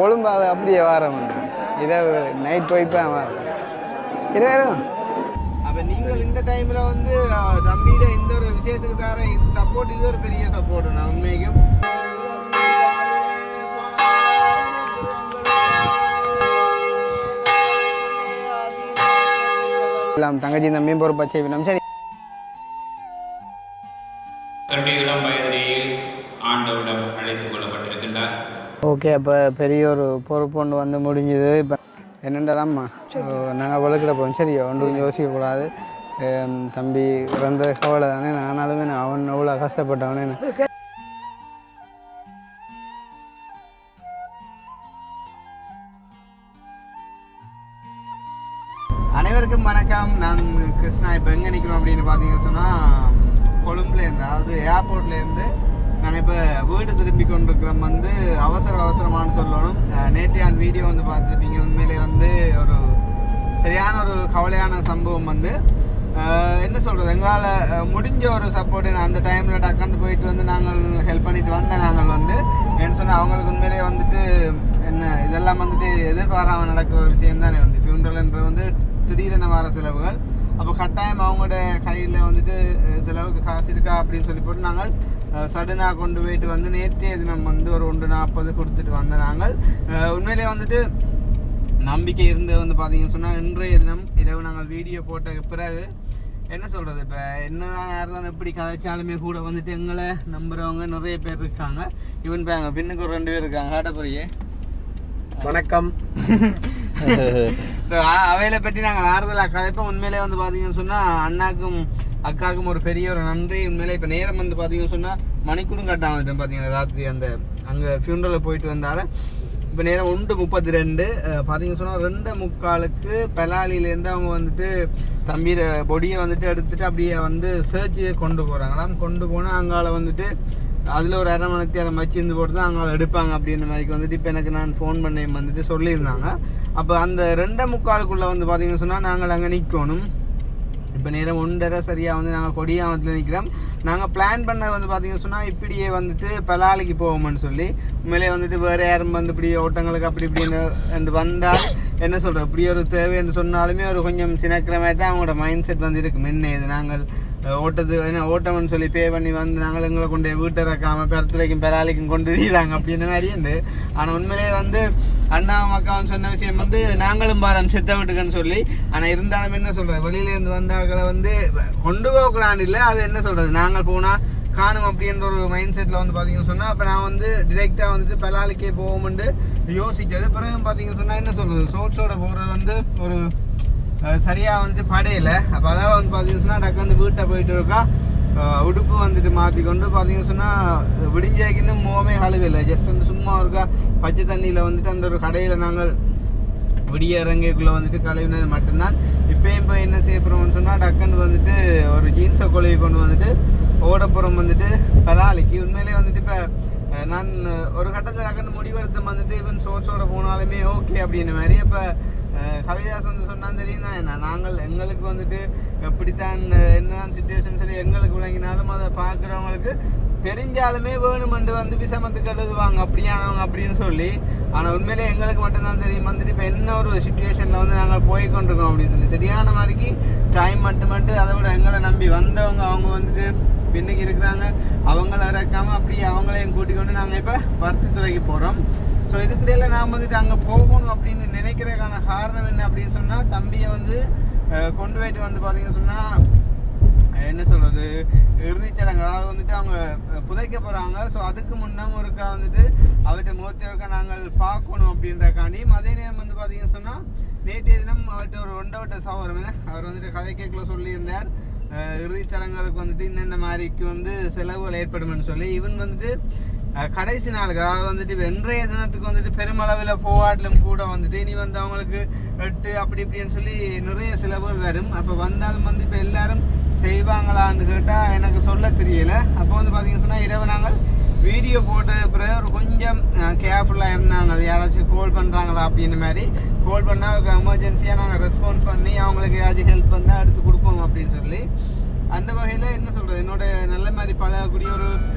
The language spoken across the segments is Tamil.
கொழும்பு அது அப்படியே வாரம்ண்ணா இதை நைட் போய்ப்பேன் வரேன் இருவரும். அப்போ நீங்கள் இந்த டைமில் வந்து தம்பியிட இந்த ஒரு விஷயத்துக்கு தர இது சப்போர்ட், இது ஒரு பெரிய சப்போர்ட். நான் உண்மைக்கும் எல்லாம் தங்கச்சி தம்பியும் பொறுப்பா செய்வினோம். சரி, இளம் வயதிலேயே ஆண்டவரிடம் அழைத்துக் கொள்ளப்பட்டிருக்கின்றார். ஓகே. அப்போ பெரிய ஒரு பொறுப்பு ஒன்று வந்து முடிஞ்சுது. இப்போ என்னென்றலாம்மா நாங்கள் வளர்க்கிற போகிறோம். சரியோ ஒன்றும் யோசிக்கக்கூடாது. தம்பி இறந்த கவலை தானே. ஆனாலுமே அவன் அவ்வளோ கஷ்டப்பட்டவனே. அனைவருக்கும் வணக்கம். நான் கிருஷ்ணா. இப்போ எங்கே நிற்கிறோம் அப்படின்னு பார்த்தீங்கன்னு சொன்னால் கொழும்புலேருந்து, அதாவது ஏர்போர்ட்லேருந்து நாங்கள் இப்போ வீடு திரும்பி கொண்டிருக்கிறோம். வந்து அவசரமானு சொல்லணும். நேற்றையான வீடியோ வந்து பார்த்துருப்பீங்க. உண்மையிலே வந்து ஒரு சரியான ஒரு கவலையான சம்பவம். வந்து என்ன சொல்கிறது, எங்களால் முடிஞ்ச ஒரு சப்போர்ட். அந்த டைமில் டக்குன்னு போயிட்டு வந்து நாங்கள் ஹெல்ப் பண்ணிட்டு வந்தேன். நாங்கள் வந்து என்ன சொன்னால் அவங்களுக்கு உண்மையிலே வந்துட்டு என்ன இதெல்லாம் வந்துட்டு எதிர்பாராமல் நடக்கிற ஒரு விஷயம் தானே. வந்து ஃபியூனரல்ன்றது வந்து திடீரென வர செலவுகள். அப்போ கட்டாயம் அவங்களோட கையில் வந்துட்டு செலவுக்கு காசு இருக்கா அப்படின்னு சொல்லி போட்டு நாங்கள் சடனாக கொண்டு போயிட்டு வந்து நேற்றைய தினம் வந்து ஒரு 140 கொடுத்துட்டு வந்த நாங்கள் உண்மையிலே வந்துட்டு நம்பிக்கை இருந்து வந்து பார்த்தீங்கன்னு சொன்னால் இன்றைய தினம் இரவு நாங்கள் வீடியோ போட்ட பிறகு என்ன சொல்கிறது, இப்போ என்னதான் யார் தான் எப்படி கதைச்சாலுமே கூட வந்துட்டு எங்களை நம்புகிறவங்க நிறைய பேர் இருக்காங்க. இவன் பின்னுக்கு ஒரு 2 பேர் இருக்காங்க. ஆட்டப்பொறியே வணக்கம். ஸோ அவையில பற்றி நாங்கள் ஆறுதலாக கதைப்போம். உண்மையிலே வந்து பார்த்தீங்கன்னு சொன்னால் அண்ணாக்கும் அக்காவுக்கும் ஒரு பெரிய ஒரு நன்றி. உண்மையிலே இப்போ நேரம் வந்து பார்த்தீங்கன்னு சொன்னால் மணிக்கூடும் கட்டாமல் வந்துட்டேன். பார்த்தீங்கன்னா ராத்திரி அந்த அங்கே ஃபியூனரலில் போயிட்டு வந்தால இப்போ நேரம் 1:32 பார்த்தீங்கன்னு சொன்னால் 2:45 பெலாலிலேருந்து அவங்க வந்துட்டு தம்பியோட பொடியை வந்துட்டு எடுத்துகிட்டு அப்படியே வந்து சர்ச்சு கொண்டு போகிறாங்களாம். கொண்டு போனால் அங்கால வந்துட்டு அதில் ஒரு 1/2 மணி நேரம் வச்சிருந்து போட்டு தான் அங்கே எடுப்பாங்க அப்படின்ற மாதிரிக்கு வந்துட்டு இப்போ எனக்கு நான் ஃபோன் பண்ணி வந்துட்டு சொல்லியிருந்தாங்க. அப்போ அந்த 2:45 வந்து பார்த்தீங்கன்னு சொன்னால் நாங்கள் அங்கே நிற்கணும். இப்போ நேரம் 1:30 சரியாக வந்து நாங்கள் கொடியாமத்தில் நிற்கிறோம். நாங்கள் பிளான் பண்ண வந்து பார்த்தீங்கன்னு சொன்னால் இப்படியே வந்துட்டு பலாலிக்கு போவோம்னு சொல்லி உண்மையிலே வந்துட்டு வேறு யாரும் வந்து இப்படி ஓட்டங்களுக்கு அப்படி இப்படி வந்தால் என்ன சொல்கிறோம், இப்படி ஒரு தேவை என்று சொன்னாலுமே ஒரு கொஞ்சம் சினக்கிற மாதிரி தான் அவங்களோட மைண்ட் செட் வந்து இருக்கும். என்ன இது நாங்கள் ஓட்டம்னு சொல்லி பே பண்ணி வந்து நாங்கள் எங்களை கொண்டு வீட்டை இறக்காமல் பெருத்துறைக்கும் பெலாலிக்கும் கொண்டு வீதாங்க அப்படின்ற மாதிரி இருந்து. ஆனால் உண்மையிலேயே வந்து அண்ணாவும் அக்காவும் சொன்ன விஷயம் வந்து நாங்களும் பாரம் செத்த வீட்டுக்குன்னு சொல்லி. ஆனால் இருந்தாலும் என்ன சொல்கிறது, வெளியிலேருந்து வந்தாக்களை வந்து கொண்டு போகக்கூடாது இல்லை, அது என்ன சொல்கிறது, நாங்கள் போனால் காணும் அப்படின்ற ஒரு மைண்ட் செட்டில் வந்து பார்த்தீங்கன்னு சொன்னால் அப்போ நான் வந்து டிரெக்டாக வந்துட்டு பெலாலிக்கே போவோம்னு யோசித்தது. பிறகு பார்த்தீங்கன்னு சொன்னால் என்ன சொல்கிறது, சோர்ஸோட போகிறது வந்து ஒரு சரியாக வந்துட்டு படையில. அப்போ அதாவது வந்து பார்த்தீங்கன்னு சொன்னால் டக்குன்னு வீட்டை போயிட்டு இருக்கா உடுப்பு வந்துட்டு மாற்றிக்கொண்டு பார்த்தீங்கன்னு சொன்னால் விடிஞ்சாக்கின்னு முகமே கழுவில்லை. ஜஸ்ட் வந்து சும்மா இருக்கா பச்சை தண்ணியில் வந்துட்டு அந்த ஒரு கடையில் நாங்கள் விடிய இறங்கிக்குள்ளே வந்துட்டு கழுவினது மட்டும்தான். இப்போயும் இப்போ என்ன செய்ய போகிறோம்னு சொன்னால் டக்குன்னு வந்துட்டு ஒரு ஜீன்ஸை கொழுவி கொண்டு வந்துட்டு ஓடப்புறம் வந்துட்டு பெலாலிக்கு. உண்மையிலே வந்துட்டு இப்போ நான் ஒரு கட்டத்தில் டக்குன்னு முடிவெடுத்து வந்துட்டு ஈவன் சோர்ஸோட போனாலுமே ஓகே அப்படின்ற மாதிரி. இப்போ கவிதாஸ் வந்து சொன்னால் தெரியும் தான் என்ன, நாங்கள் எங்களுக்கு வந்துட்டு எப்படித்தான் என்னதான் சுச்சுவேஷன் சொல்லி எங்களுக்கு விளங்கினாலும் அதை பார்க்குறவங்களுக்கு தெரிஞ்சாலுமே வேணுமெண்டு வந்து விசமத்துக்கு எழுதுவாங்க அப்படியானவங்க அப்படின்னு சொல்லி. ஆனால் உண்மையிலே எங்களுக்கு மட்டும்தான் தெரியும் வந்துட்டு இப்போ என்ன ஒரு சுச்சுவேஷனில் வந்து நாங்கள் போய்கொண்டிருக்கோம் அப்படின்னு சொல்லி. சரியான மாதிரிக்கு டைம் மட்டும் அதை விட எங்களை நம்பி வந்தவங்க அவங்க வந்துட்டு பின்னுக்கு இருக்கிறாங்க. அவங்கள இறக்காமல் அப்படியே அவங்களையும் கூட்டிக் கொண்டு நாங்கள் இப்போ பருத்தித்துறைக்கு போகிறோம். ஸோ இதுக்கிடையில் நான் வந்துட்டு அங்கே போகணும் அப்படின்னு நினைக்கிறதுக்கான காரணம் என்ன அப்படின்னு சொன்னால் தம்பியை வந்து கொண்டு போயிட்டு வந்து பார்த்தீங்கன்னு சொன்னால் என்ன சொல்கிறது, இறுதிச்சடங்கு அதாவது வந்துட்டு அவங்க புதைக்க போகிறாங்க. ஸோ அதுக்கு முன்னும் ஒருக்கா வந்துட்டு அவர்கிட்ட முகத்தேவருக்கா நாங்கள் பார்க்கணும் அப்படின்றக்காண்டியும் அதே நேரம் வந்து பார்த்தீங்கன்னு சொன்னால் நேற்றைய தினம் அவர்கிட்ட ஒரு 1 சகோதரம் அவர் வந்துட்டு கதை கேட்கல சொல்லியிருந்தார். இறுதிச்சடங்குகளுக்கு வந்துட்டு இன்னென்ன மாதிரிக்கு வந்து செலவுகள் ஏற்படும்னு சொல்லி. இவன் வந்துட்டு கடைசி நாளுக்கு அதாவது வந்துட்டு இன்றைய தினத்துக்கு வந்துட்டு பெருமளவில் போராட்டிலும் கூட வந்துட்டு இனி வந்து அவங்களுக்கு 8 அப்படி இப்படின்னு சொல்லி நிறைய செலவுகள் வரும். அப்போ வந்தாலும் வந்து இப்போ எல்லாரும் செய்வாங்களான்னு கேட்டால் எனக்கு சொல்ல தெரியலை. அப்போ வந்து பார்த்தீங்கன்னு சொன்னால் இரவு நாங்கள் வீடியோ போட்ட பிறகு ஒரு கொஞ்சம் கேர்ஃபுல்லாக இருந்தாங்க. யாராச்சும் கால் பண்ணுறாங்களா அப்படின்னு மாதிரி கால் பண்ணால் எமர்ஜென்சியாக நாங்கள் ரெஸ்பான்ஸ் பண்ணி அவங்களுக்கு ஏதாச்சும் ஹெல்ப் வந்தால் எடுத்து கொடுப்போம் அப்படின்னு சொல்லி. அந்த வகையில் என்ன சொல்கிறது, என்னோட நல்ல மாதிரி பழகக்கூடிய ஒரு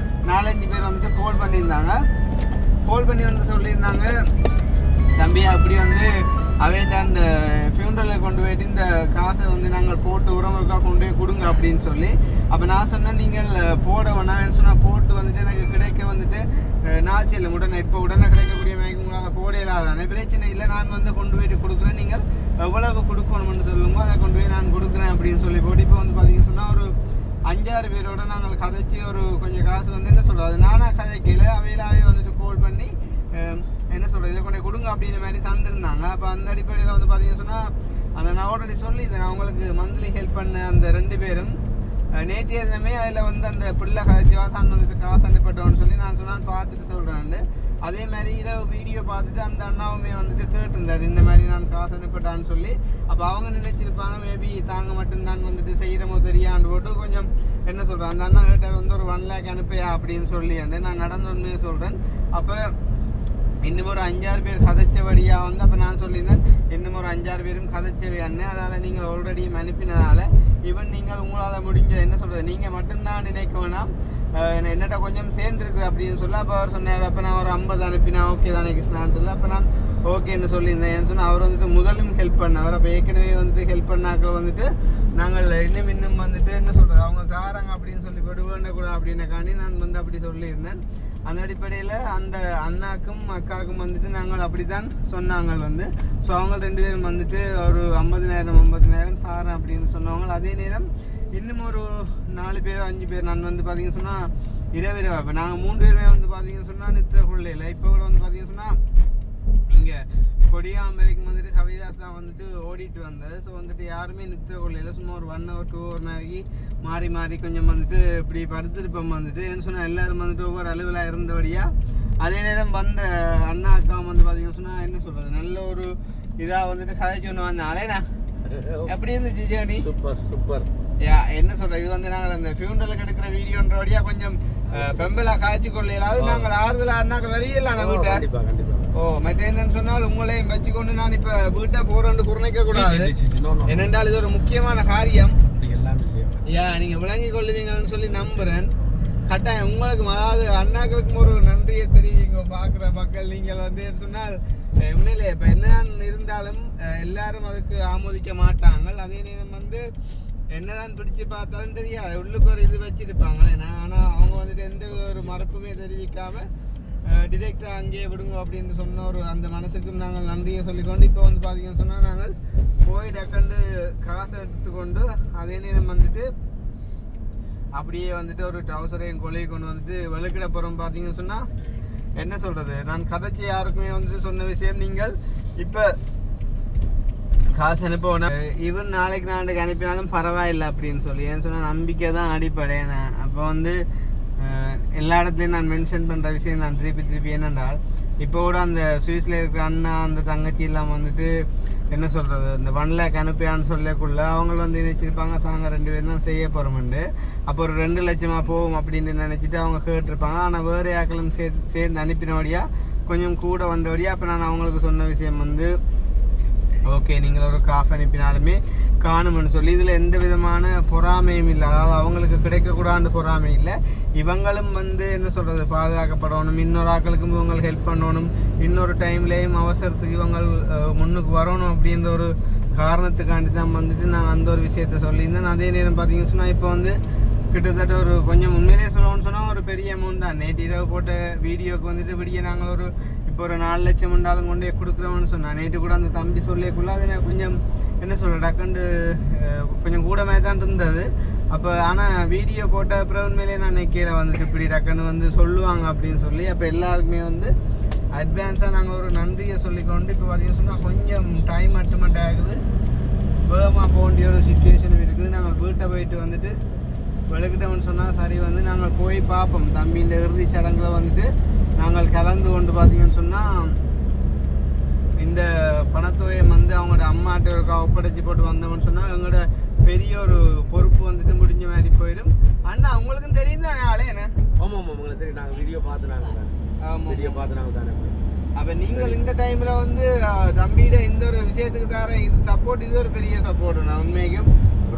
4-5 பேர் வந்துட்டு கால் பண்ணியிருந்தாங்க. கால் பண்ணி வந்து சொல்லியிருந்தாங்க, தம்பி அப்படி வந்து அவைகிட்ட அந்த ஃபியூனரலில் கொண்டு போயிட்டு இந்த காசை வந்து நாங்கள் போட்டு உறவுக்காக கொண்டு போய் கொடுங்க அப்படின்னு சொல்லி. அப்போ நான் சொன்னேன், நீங்கள் போட வேணாம்னு சொன்னால் போட்டு வந்துட்டு எனக்கு கிடைக்க வந்துட்டு நாச்சில் உடனே இப்போ உடனே கிடைக்கக்கூடிய மாதிரி உங்களால் போட இல்லாதானே பிரச்சனை இல்லை, நான் வந்து கொண்டு போயிட்டு கொடுக்குறேன், நீங்கள் எவ்வளவு கொடுக்கணும்னு சொல்லுங்க, அதை கொண்டு போய் நான் கொடுக்குறேன் அப்படின்னு சொல்லி போட்டு. இப்போ வந்து பார்த்தீங்கன்னு சொன்னால் ஒரு 5-6 பேரோட நாங்கள் கதைச்சி ஒரு கொஞ்சம் காசு வந்து என்ன சொல்கிறது, நானாக கதைக்கல அவையிலாவே வந்துட்டு கால் பண்ணி என்ன சொல்கிறது இதை கொண்டு கொடுங்க அப்படின்ற மாதிரி தந்துருந்தாங்க. அப்போ அந்த அடிப்படையில் வந்து பார்த்தீங்கன்னு சொன்னால் அந்த நான் ஆல்ரெடி சொல்லியிருந்தேன், நான் அவங்களுக்கு மந்த்லி ஹெல்ப் பண்ண அந்த 2 பேரும் நேற்றைய தினமே அதில் வந்து அந்த பிள்ளை கதைச்சிவா தான் வந்துட்டு காசு அனுப்பட்டோன்னு சொல்லி நான் சொன்னான்னு பார்த்துட்டு சொல்கிறேன். அதே மாதிரி இரவு வீடியோ பார்த்துட்டு அந்த அண்ணாவுமே வந்துட்டு கேட்டிருந்தார், இந்த மாதிரி நான் காசு அனுப்பட்டான்னு சொல்லி. அப்போ அவங்க நினைச்சிருப்பாங்க மேபி தாங்க மட்டும்தான் வந்துட்டு செய்கிறமோ தெரியான்னு போட்டு கொஞ்சம் என்ன சொல்கிறேன், அந்த அண்ணா கிட்ட வந்து ஒரு 1 lakh அனுப்பையா அப்படின்னு சொல்லி நான் நடந்த உண்மையை சொல்கிறேன். அப்போ இன்னும் ஒரு 5-6 பேர் கதைச்சபடியாக வந்து அப்போ நான் சொல்லியிருந்தேன், இன்னும் ஒரு 5-6 பேரும் கதைச்சவை அண்ணன், அதால் நீங்கள் ஆல்ரெடி அனுப்பினதால் ஈவன் நீங்கள் உங்களால் முடிஞ்சது என்ன சொல்கிறது நீங்கள் மட்டும்தான் நினைக்க வேணாம், என்னட்ட கொஞ்சம் சேர்ந்துருக்குது அப்படின்னு சொல்ல. அப்போ அவர் சொன்னார், அப்போ நான் ஒரு 50 அனுப்பினா ஓகே தானே கிருஷ்ணான்னு சொல்ல. அப்போ நான் ஓகேன்னு சொல்லியிருந்தேன். ஏன்னு சொன்னால் அவர் வந்துட்டு முதலும் ஹெல்ப் பண்ணவர். அப்போ ஏற்கனவே வந்துட்டு ஹெல்ப் பண்ணாக்கள் வந்துட்டு நாங்கள் இன்னும் வந்துட்டு என்ன சொல்கிறது அவங்க தாராங்க அப்படின்னு சொல்லி போட்டு வேண்டக்கூடாது அப்படின்னக்காண்டி நான் வந்து அப்படி சொல்லியிருந்தேன். அந்த அடிப்படையில் அந்த அண்ணாக்கும் அக்காவுக்கும் வந்துட்டு நாங்கள் அப்படி தான் சொன்னாங்க வந்து. ஸோ அவங்க 2 பேரும் வந்துட்டு ஒரு 50,000 தாரேன் அப்படின்னு சொன்னவங்க. அதே நேரம் இன்னும் ஒரு 4 பேர் 5 பேர் நான் வந்து பார்த்தீங்கன்னு சொன்னால் இரவிரவா இப்போ நாங்கள் 3 பேருமே வந்து பார்த்தீங்கன்னு சொன்னால் நித்திர கொள்ளையில் இப்போ கூட வந்து பார்த்தீங்கன்னு சொன்னால் இங்கே கொடியாமரைக்கும் வந்துட்டு கவிதாஸ் தான் வந்துட்டு ஓடிட்டு வந்தார். ஸோ வந்துட்டு யாருமே நித்திர கொள்ளையில் சும்மா ஒரு 1 hour 2 hour நாளைக்கு மாறி மாறி கொஞ்சம் வந்துட்டு இப்படி படுத்திருப்போம் வந்துட்டு. ஏன்னு சொன்னால் எல்லோரும் வந்துட்டு ஒவ்வொரு அளவில் இருந்தபடியாக அதே நேரம் வந்த அண்ணா அக்கா வந்து பார்த்தீங்கன்னு சொன்னால் என்ன சொல்கிறது நல்ல ஒரு இதாக வந்துட்டு கதைச்சு ஒன்று வந்தாலேண்ணா எப்படி இருந்துச்சு ஜேர்னி? Super super. என்ன சொல்கிறது இது வந்து நாங்கள் அந்த ஃபியூனரலுக்கு எடுக்கிற வீடியோன்றபடியாக கொஞ்சம் பெம்பலாக காய்ச்சி கொள்ளையிலாது நாங்கள் ஆறுதலாக அண்ணாக்கள் வெளியிடலாம் நான் வீட்டை. மற்ற என்னன்னு சொன்னால் உங்களையும் வச்சுக்கொண்டு நான் இப்போ வீட்டை போகிறோன்னு குறைக்க கூடாது. என்னென்றால் இது ஒரு முக்கியமான காரியம். நீங்கள் விளங்கி கொள்ளுவீங்கன்னு சொல்லி நம்புகிறேன். கட்டாயம் உங்களுக்கு அதாவது அண்ணாக்களுக்கும் ஒரு நன்றியை தெரியுங்க பார்க்குற மக்கள். நீங்கள் வந்து சொன்னால் உண்மையிலே இப்போ என்னதான் இருந்தாலும் எல்லாரும் அதுக்கு ஆமோதிக்க மாட்டாங்க. அதே நேரம் வந்து என்னதான் பிடிச்சு பார்த்தாலும் தெரியாது உள்ளுக்கு ஒரு இது வச்சிருப்பாங்களே. ஆனால் அவங்க வந்துட்டு எந்த ஒரு மறுப்புமே தெரிவிக்காமல் டிரெக்டாக அங்கேயே விடுங்க அப்படின்னு சொன்ன ஒரு அந்த மனசுக்கும் நாங்கள் நன்றியை சொல்லிக்கொண்டு இப்போ வந்து பார்த்தீங்கன்னு சொன்னால் நாங்கள் போய் டக்கண்டு காசை எடுத்துக்கொண்டு அதே நேரம் வந்துட்டு அப்படியே வந்துட்டு ஒரு ட்ரௌசரையும் கொலையை கொண்டு வந்துட்டு வெளுக்கிட போகிறோம். பார்த்தீங்கன்னு சொன்னால் என்ன சொல்கிறது நான் கதைச்சி யாருக்குமே வந்துட்டு சொன்ன விஷயம் நீங்கள் இப்போ காசு அனுப்ப இவன் நாளைக்கு நாளைக்கு அனுப்பினாலும் பரவாயில்லை அப்படின்னு சொல்லி. ஏன்னு சொன்னால் நம்பிக்கை தான் அடிப்படை. அப்போ வந்து எல்லா இடத்துலையும் நான் மென்ஷன் பண்ணுற விஷயம் நான் திருப்பி என்னென்றால் இப்போ கூட அந்த சுவிஸில் இருக்கிற அண்ணா அந்த தங்கச்சி எல்லாம் வந்துட்டு என்ன சொல்கிறது இந்த 1 lakh அனுப்பியான்னு சொல்லக்குள்ள அவங்க வந்து நினச்சிருப்பாங்க தாங்க 2 பேரும் தான் செய்ய போகிறோம்ண்டு. அப்போ ஒரு 2 லட்சமாக போகும் அப்படின்னு நினச்சிட்டு அவங்க கேட்டிருப்பாங்க. ஆனால் வேறு யாக்களும் சேர்ந்து அனுப்பினபடியாக கொஞ்சம் கூட வந்தபடியாக அப்போ நான் அவங்களுக்கு சொன்ன விஷயம் வந்து ஓகே நீங்கள் ஒரு காஃபி அனுப்பினாலுமே காணும்னு சொல்லி இதில் எந்த விதமான பொறாமையும் இல்லை. அதாவது அவங்களுக்கு கிடைக்கக்கூடாது பொறாமை இல்லை. இவங்களும் வந்து என்ன சொல்கிறது பாதுகாக்கப்படணும், இன்னொரு ஆக்களுக்கும் இவங்க ஹெல்ப் பண்ணணும், இன்னொரு டைம்லேயும் அவசரத்துக்கு இவங்க முன்னுக்கு வரணும் அப்படின்ற ஒரு காரணத்துக்காண்டி தான் வந்துட்டு நான் அந்த ஒரு விஷயத்த சொல்லியிருந்தேன். அதே நேரம் பார்த்தீங்கன்னு சொன்னால் இப்போ வந்து கிட்டத்தட்ட ஒரு கொஞ்சம் உண்மையிலே சொல்லணும்னு சொன்னால் ஒரு பெரிய அமௌண்ட் தான். நேற்று இரவு போட்ட வீடியோக்கு வந்துட்டு விடிய நாங்கள் ஒரு இப்போ ஒரு 4 லட்சம் உண்டாலும் கொண்டே கொடுக்குறோம்னு சொன்னேன். நேற்று கூட அந்த தம்பி சொல்லக்குள்ள அது கொஞ்சம் என்ன சொல்கிற டக்குண்டு கொஞ்சம் கூட மாதிரி தான் இருந்தது. அப்போ ஆனால் வீடியோ போட்ட அப்புறம் உண்மையிலே நான் கீழே வந்துட்டு இப்படி டக்குன்னு வந்து சொல்லுவாங்க அப்படின்னு சொல்லி அப்போ எல்லாருக்குமே வந்து அட்வான்ஸாக நாங்கள் ஒரு நன்றியை சொல்லிக்கொண்டு இப்போ பார்த்தீங்கன்னு சொன்னால் கொஞ்சம் டைம் மட்டும் ஆகுது, வேகமாக போக வேண்டிய ஒரு சுச்சுவேஷனும் இருக்குது. நாங்கள் வீட்டை போயிட்டு வந்துட்டு வெளுக்கிட்டோம்னு சொன்னால் சரி வந்து நாங்கள் போய் பார்ப்போம். தம்பி இந்த இறுதி சடங்கில் வந்துட்டு நாங்கள் கலந்து கொண்டு பார்த்தீங்கன்னு சொன்னால் இந்த பணத்தொகையை வந்து அவங்களோட அம்மாட்ட ஒப்படைச்சி போட்டு வந்தோம்னு சொன்னால் எங்களோட பெரிய ஒரு பொறுப்பு வந்துட்டு முடிஞ்ச மாதிரி போயிடும். அண்ணா அவங்களுக்கும் தெரியும் தானே ஆளே என்ன? ஆமாம் ஆமாம் உங்களுக்கு தெரியும். நாங்கள் வீடியோ பார்த்து நாங்கள் தானே. அப்போ நீங்கள் இந்த டைமில் வந்து தம்பியிட இந்த ஒரு விஷயத்துக்கு தர இது சப்போர்ட் இது ஒரு பெரிய சப்போர்ட். நான் உண்மைக்கும்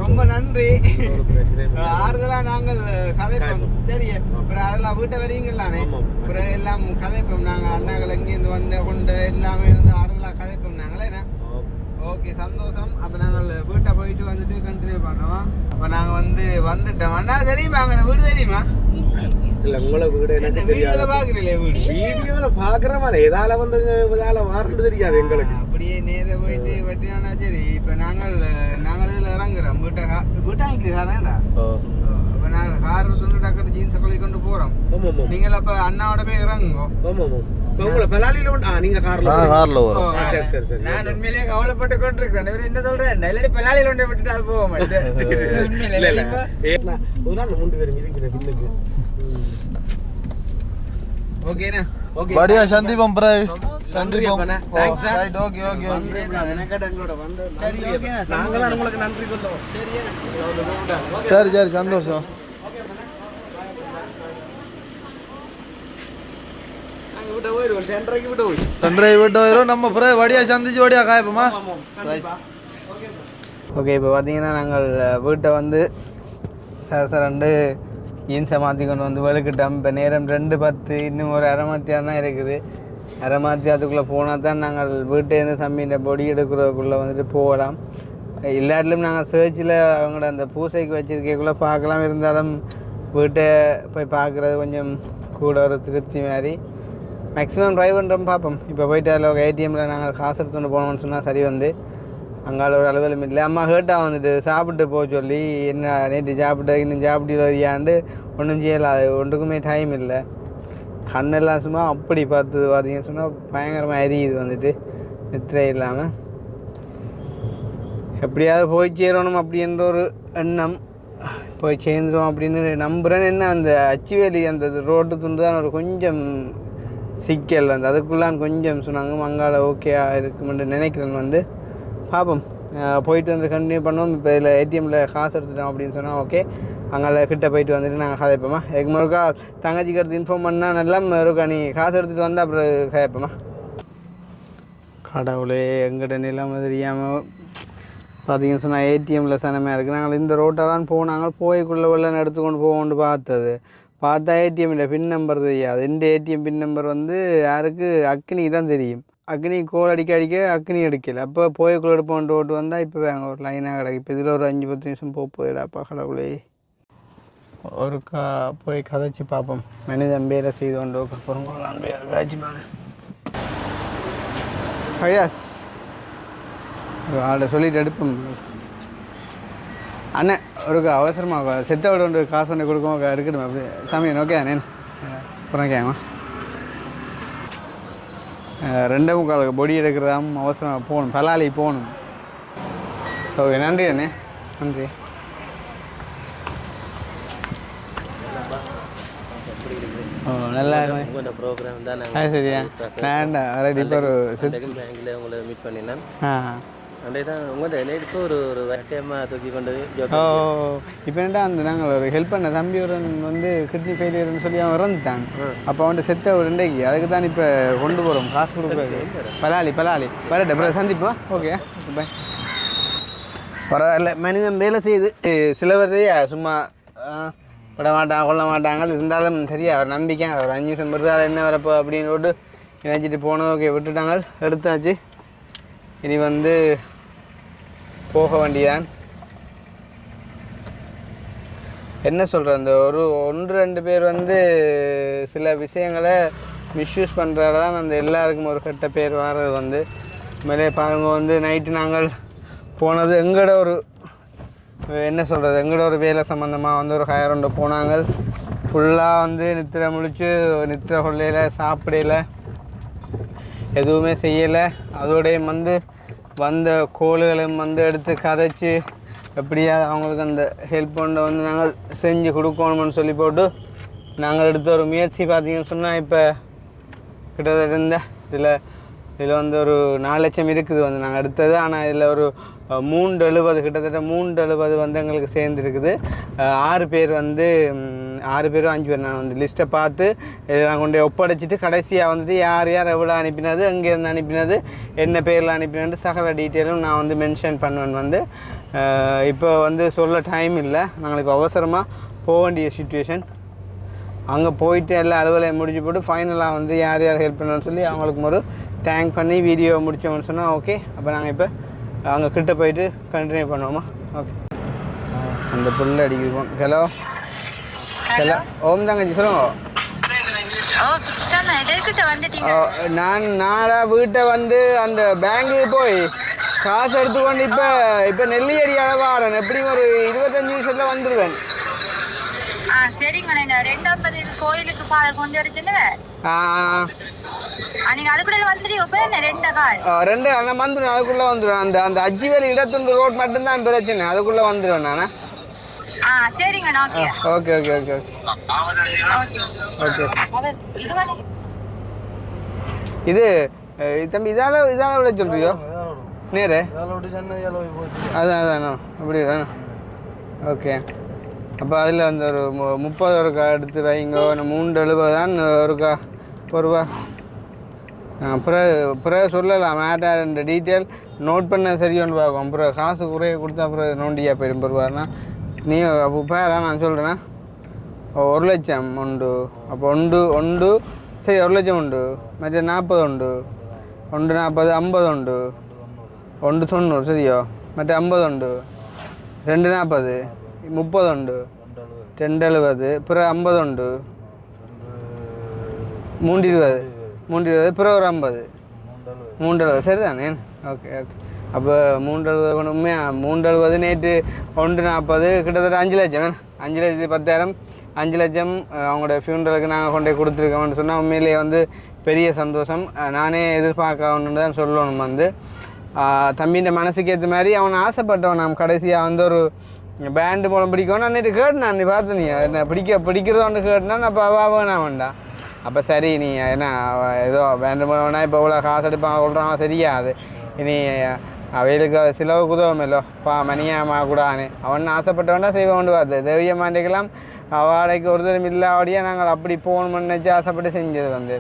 ரொம்ப நன்றி. ஒரு பிரச்சனையும் இல்லை. ஆறுதலா நாங்கள் கதைப்போம். சரி, அப்புறம் அதெல்லாம் வீட்டை வரீங்களானே, அப்புறம் எல்லாம் கதைப்போம். நாங்கள் அண்ணாக்கள் எங்கேருந்து வந்த கொண்டு எல்லாமே வந்து ஆறுதலா கதைப்போம் நாங்களே. ஓகே, சந்தோஷம். அப்போ நாங்கள் வீட்டை போயிட்டு வந்துட்டு கண்டினியூ பண்ணுறோம். அப்போ நாங்கள் வந்துட்டோம். அண்ணா தெரியுமா அங்கே வீடு தெரியுமா? இல்ல உங்களை வீடு எனக்கு வீடியோல பாக்குறீங்களே, வீடியோல பாக்குறவன் எதால வந்து இதால வாரண்டு தெரியாது எங்களுக்கு. அப்படியே நேர போயிட்டு வெட்டினா சரி. இப்போ நாங்கள் இதில் இறங்குறோம். வீட்டாங்க காரேண்டா. அப்போ நாங்கள் கார் சொன்ன டக்குனு ஜீன்ஸை கொள்ளி கொண்டு போகிறோம். நீங்கள் அப்போ அண்ணாவோட போய் இறங்குங்க. உங்களை பெலாலில நீங்க கார்ல வரும். சரி சரி சரி. நான் உண்மையிலேயே கவலைப்பட்டு கொண்டிருக்கேன். இவர் என்ன சொல்றேன், இல்லாட்டி பெலாலில ஒன்றை விட்டுட்டு அது போக மாட்டேன். ஒரு நாள் 3 பேரும் இருக்கிற பின்னுக்கு. ஓகேண்ணா, ஓகே, बढ़िया சந்திப்போம் ப்ரோ. சந்திப்போம். Thanks sir. Right, okay okay okay. எங்களோட வந்து சரி, ஓகேண்ணா. நாங்க தான் உங்களுக்கு நன்றி சொல்லுவோம். சரி சரி, சந்தோஷம். நன்றி விட்டு வரும். நம்ம ப்ரோ வடியா சந்திச்சு வடியா காயப்போமா? ஓகே, இப்போ பார்த்தீங்கன்னா நாங்கள் வீட்டை வந்து சரண்டு ஜீன்ஸை மாற்றி கொண்டு வந்து வெளுக்கிட்டோம். இப்போ நேரம் 2:10, இன்னும் ஒரு அரை மத்தியாரம் தான் இருக்குது. அரை மத்தியாரத்துக்குள்ளே போனால் தான் நாங்கள் வீட்டேருந்து தம்பின்ற பொடி எடுக்கிறதுக்குள்ளே வந்துட்டு போகலாம். எல்லாட்டிலும் நாங்கள் சர்ச்சில் அவங்களோட அந்த பூசைக்கு வச்சுருக்கக்குள்ளே பார்க்கலாம். இருந்தாலும் வீட்டை போய் பார்க்குறது கொஞ்சம் கூட ஒரு திருப்தி மாதிரி. மேக்ஸிமம் ட்ரைவ் பண்ணுறோம் பார்ப்போம். இப்போ போயிட்டு அதில் ஏடிஎம்மில் நாங்கள் காசு எடுத்துகிட்டு போனோம்னு சொன்னால் சரி வந்து அங்கால ஒரு அலுவலம் இல்லை. அம்மா ஹேர்ட்டாக வந்துட்டு சாப்பிட்டு போக சொல்லி, என்ன நேற்று சாப்பிட்டு இன்னும் சாப்பிட்டு வரியாண்டு ஒன்றும் செய்யலாம். அது ஒன்றுக்குமே டைம் இல்லை. கண்ணெல்லாம் சும்மா அப்படி பார்த்தீங்கன்னு சொன்னால் பயங்கரமாக எரியுது வந்துட்டு நித்திரை இல்லாமல். எப்படியாவது போய் சேரணும் அப்படின்ற ஒரு எண்ணம். போய் சேர்ந்துடும் அப்படின்னு நம்புகிறேன். என்ன அந்த அச்சுவேலி அந்த ரோட்டு துண்டு தான் ஒரு கொஞ்சம் சிக்கல் வந்து, அதுக்குள்ளான் கொஞ்சம் சொன்னாங்க. மங்கால ஓகேயா இருக்குமென்று நினைக்கிறேன் வந்து. பார்ப்போம், போயிட்டு வந்து கண்டினியூ பண்ணுவோம். இப்போ இதில் ஏடிஎம்மில் காசு எடுத்துட்டோம் அப்படின்னு சொன்னால் ஓகே, அங்கே கிட்ட போயிட்டு வந்துட்டு நாங்கள் கதைப்போமா. இதுக்கு மறுக்கா தங்கச்சிக்கு எடுத்து இன்ஃபார்ம் பண்ணால் நல்லா இருக்கா, நீ காசு எடுத்துகிட்டு வந்தால் அப்புறம் கதைப்போமா. கடவுளே, எங்கிட்ட நிலைமை தெரியாமல் பார்த்தீங்கன்னு சொன்னால் ஏடிஎம்மில் சனமாக இருக்குது. நாங்கள் இந்த ரோட்டெல்லாம் போனாங்க, போய்க்குள்ளே வெள்ளம் எடுத்துக்கொண்டு போகணுன்னு பார்த்தா ஏடிஎம்மில் பின் நம்பர் தெரியாது. இந்த ஏடிஎம் பின் நம்பர் வந்து யாருக்கு, அக்னிக்கு தான் தெரியும். அக்னி கோல் அடிக்க அக்னி எடுக்கலை. அப்போ போய்க்குள்ளே எடுப்போன்ட்டு ஓட்டு வந்தால் இப்போ வேங்க ஒரு லைனாக கிடக்கு. இப்போ இதில் ஒரு 5-10 நிமிஷம் போயிடாப்பா. கடவுளே, ஒரு போய் கதைச்சி பார்ப்போம். மனிதன் பேரை செய்து கொண்டு பொருங்கோலாம் பேரை காய்ச்சி பாரு. ஃபயாஸ் ஆளை சொல்லிட்டு எடுப்போம். அண்ணன் ஒரு அவசரமாக செத்த விட ஒன்று காசு ஒன்று கொடுக்கும் இருக்கட்டும். அப்படி சாமி ஓகே அண்ணே, அப்புறம் கேங்க 2:45 பொடி எடுக்கிறதாம் அவசரமாக போகணும். பலாலி போகணும். ஓகே, நன்றி அண்ணே, நன்றி. நல்லா ப்ரோக்ராம் தான். சரியா வேண்டாம். இப்போ ஒரு பேங்க்ல உங்களை மீட் பண்ணினேன். இப்போ என்னடா அந்த நாங்கள் ஒரு ஹெல்ப் பண்ண தம்பி ஒரு வந்து கிட்னி ஃபெயிலியர்னு சொல்லி அவன் இறந்துட்டான். அப்போ அவன்கிட்ட செத்த ஒரு 2 அதுக்கு தான் இப்போ கொண்டு போகிறோம். காசு கொடுக்குறது பலாலி வரட்டு அப்புறம் சந்திப்பா. Okay bye. பரவாயில்ல, மனிதன் வேலை செய்யுது. சில பேர் சும்மா விட மாட்டாங்க, கொள்ள மாட்டாங்க. இருந்தாலும் சரியா ஒரு நம்பிக்கை, ஒரு 5 நிமிஷம் பெருசால் என்ன வரப்போ அப்படின்னு விட்டு நினைச்சிட்டு போனோம். ஓகே, விட்டுட்டாங்க, எடுத்தாச்சு. இனி வந்து போக வேண்டியதான். என்ன சொல்கிறேன், அந்த ஒரு 1-2 பேர் வந்து சில விஷயங்களை மிஸ்யூஸ் பண்ணுறதால தான் அந்த எல்லாருக்கும் ஒரு கெட்ட பேர் வர்றது வந்து. மேலே பாருங்க வந்து நைட்டு நாங்கள் போனது எங்களோட ஒரு என்ன சொல்கிறது, எங்களோட ஒரு வேலை சம்மந்தமாக வந்து ஒரு ஹயர் போனாங்க. ஃபுல்லாக வந்து நித்திரை முழிச்சு நித்திரை கொள்ளையில் சாப்பிடையில எதுவுமே செய்யலை. அதோடையும் வந்து வந்த கோள்களையும் வந்து எடுத்து கதைச்சி எப்படியாவது அவங்களுக்கு அந்த ஹெல்ப் பண்ண வந்து நாங்கள் செஞ்சு கொடுக்கணும்னு சொல்லி போட்டு நாங்கள் எடுத்த ஒரு முயற்சி பார்த்தீங்கன்னு சொன்னால் இப்போ கிட்டத்தட்ட இதில் வந்து ஒரு 4 லட்சம் இருக்குது வந்து நாங்கள் எடுத்தது. ஆனால் இதில் ஒரு 370 கிட்டத்தட்ட 370 வந்து எங்களுக்கு சேர்ந்துருக்குது. 6 பேர் வந்து 6 பேரும் 5 பேர் நான் வந்து லிஸ்ட்டை பார்த்து இதெல்லாம் கொண்டு ஒப்படைச்சிட்டு கடைசியாக வந்துட்டு யார் யார் எவ்வளோ அனுப்பினது எங்கேருந்து அனுப்பினது என்ன பேரில் அனுப்பினது சகல டீட்டெயிலும் நான் வந்து மென்ஷன் பண்ணுவேன் வந்து. இப்போ வந்து சொல்ல டைம் இல்லை, நாங்கள் இப்போ அவசரமாக போக வேண்டிய சுச்சுவேஷன். அங்கே போயிட்டு எல்லா அலுவலையும் முடிச்சு போட்டு ஃபைனலாக வந்து யார் யார் ஹெல்ப் பண்ணணும்னு சொல்லி அவங்களுக்கு ஒரு தேங்க் பண்ணி வீடியோ முடித்தோம்னு சொன்னால் ஓகே. அப்போ நாங்கள் இப்போ அங்கே கிட்ட போயிட்டு கண்டினியூ பண்ணுவோமா? ஓகே. அந்த புல்ல அடிக்குவோம். ஹலோ ஹலோ ஓம் தங்கச்சி சொல்லுங்க. நானா வீட்டை வந்து அந்த பேங்க்கு போய் காசு எடுத்துக்கொண்டு இப்போ நெல்லியடி அளவாரன் எப்படியும் ஒரு 25 நிமிஷத்தில் வந்துடுவேன். சரிங்க, கோயிலுக்கு கொண்டு வரச்சுன்னு நீங்க அதுக்குள்ள வந்துடுங்க. ரெண்டு நான் வந்துடுவேன், அதுக்குள்ள வந்துடுவேன். அந்த அந்த அஜிவேலி இடத்துண்டு ரோட் மட்டும்தான் பிரச்சனை, அதுக்குள்ள வந்துடுவேன் நான். சரிங்க. Okay okay okay okay. இது தம்பி இதால விட சொல்றியோ நேரு? அதான் அதாண்ணா அப்படி தானே. ஓகே. அப்போ அதில் அந்த ஒரு 30 ஒருக்கா எடுத்து வைங்க. 370 தான் ஒருக்கா ஒருவா. அப்புறம் சொல்லலாம் மேட்டார் இந்த டீட்டெயில் நோட் பண்ண சரியோன்னு பார்க்கும். அப்புறம் காசு குறைய கொடுத்தா அப்புறம் நோண்டியா போயிடும் பெறுவார்னா. நீ அப்போ பேரா நான் சொல்கிறேன்னா 1 லட்சம் உண்டு. அப்போ ஒன்று சரி 1 லட்சம் உண்டு. மற்ற 40 உண்டு. 1 40 50 உண்டு. 1 90 சரியோ. மற்ற 50 உண்டு. 2 40 30 உண்டு. 2 70 பிறகு 50 உண்டு. 3 20 பிறகு ஒரு 50 3 70 சரிதானே? Okay okay. அப்போ 370 கொண்டு உண்மையாக 370 நேற்று 1 40 கிட்டத்தட்ட 5 லட்சம் 5,10,000 5 லட்சம் அவங்களோட ஃபியூனரலுக்கு நாங்கள் கொண்டு போய் கொடுத்துருக்கோம்னு சொன்னால் உண்மையிலேயே வந்து பெரிய சந்தோஷம். நானே எதிர்பார்க்கணுன்னு தான் சொல்லணும். வந்து தம்பின்ற மனசுக்கு ஏற்ற மாதிரி அவனை ஆசைப்பட்டவன். நாம் கடைசியாக வந்து ஒரு பேண்டு மூலம் பிடிக்கணும். நான் நேற்று கேட்டேன், நீ பார்த்து நீ என்ன பிடிக்கிறதோன்னு கேட்டேன்னா அப்போ வேணாம் வேண்டாம். அப்போ சரி நீ என்ன ஏதோ பேண்டு மூலம்னா இப்போ இவ்வளோ காசு எடுப்பாங்க சொல்கிறாங்க தெரியாது. இனி அவைகளுக்கு செலவுக்கு உதவுமில்லோ மணியாமா கூடான்னு அவன் ஆசைப்பட்டவன்டா செய்வோண்டு பார்த்து தெய்வமாண்டிக்கெல்லாம் வாடகைக்கு ஒரு தரம் இல்லாவடியாக நாங்கள் அப்படி போகணும்னு நினச்சி ஆசைப்பட்டு செஞ்சது வந்து